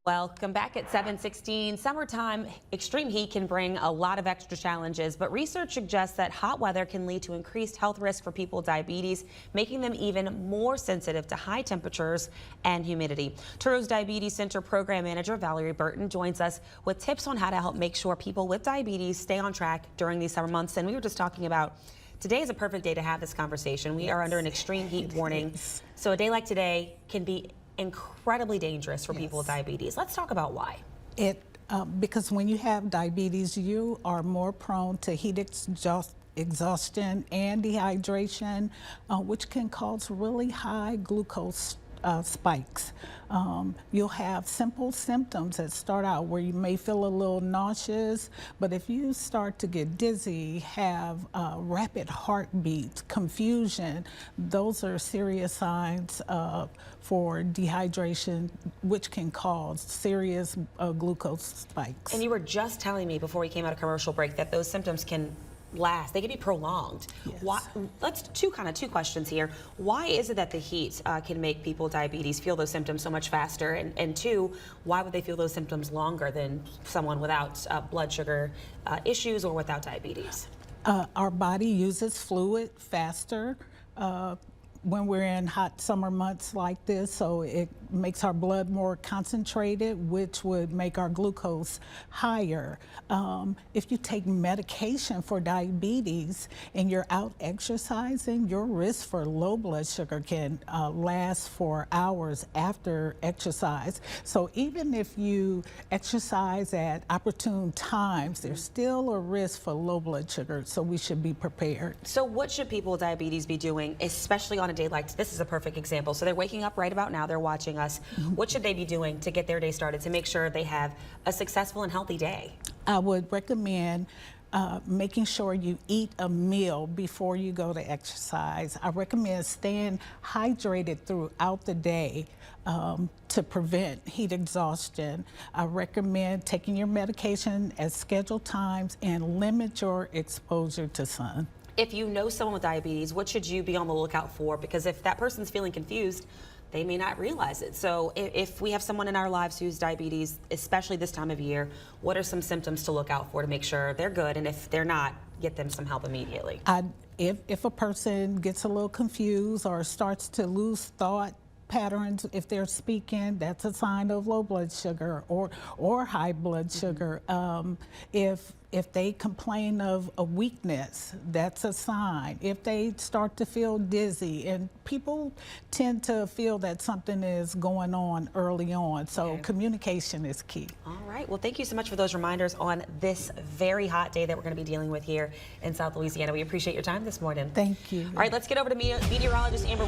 Welcome back at 7:16. Summertime, extreme heat can bring a lot of extra challenges, but research suggests that hot weather can lead to increased health risk for people with diabetes, making them even more sensitive to high temperatures and humidity. Turo's Diabetes Center Program Manager Valerie Burton joins us with tips on how to help make sure people with diabetes stay on track during these summer months. And we were just talking about today is a perfect day to have this conversation. We are under an extreme heat warning, so a day like today can be incredibly dangerous for people with diabetes. Let's talk about why. Because when you have diabetes, you are more prone to heat exhaustion and dehydration, which can cause really high glucose spikes. You'll have simple symptoms that start out where you may feel a little nauseous, but if you start to get dizzy, have rapid heartbeats, confusion, those are serious signs for dehydration, which can cause serious glucose spikes. And you were just telling me before we came out of commercial break that those symptoms can last. They can be prolonged. Yes. Why, let's two questions here. Why is it that the heat can make people with diabetes feel those symptoms so much faster? And two, why would they feel those symptoms longer than someone without blood sugar issues or without diabetes? Our body uses fluid faster when we're in hot summer months like this, so it makes our blood more concentrated, which would make our glucose higher. If you take medication for diabetes and you're out exercising, your risk for low blood sugar can last for hours after exercise. So even if you exercise at opportune times, there's still a risk for low blood sugar, so we should be prepared. So what should people with diabetes be doing, especially on a day like this? Is a perfect example. So they're waking up right about now, they're watching us. What should they be doing to get their day started to make sure they have a successful and healthy day? I would recommend making sure you eat a meal before you go to exercise. I recommend staying hydrated throughout the day to prevent heat exhaustion. I recommend taking your medication at scheduled times and limit your exposure to sun. If you know someone with diabetes, what should you be on the lookout for? Because if that person's feeling confused, they may not realize it. So if we have someone in our lives who's diabetes, especially this time of year, what are some symptoms to look out for to make sure they're good? And if they're not, get them some help immediately. If a person gets a little confused or starts to lose thought patterns, if they're speaking, that's a sign of low blood sugar or high blood sugar. If they complain of a weakness, that's a sign. If they start to feel dizzy, and people tend to feel that something is going on early on, so communication is key. All right, well, thank you so much for those reminders on this very hot day that we're going to be dealing with here in South Louisiana. We appreciate your time this morning. Thank you. All right, let's get over to meteorologist Amber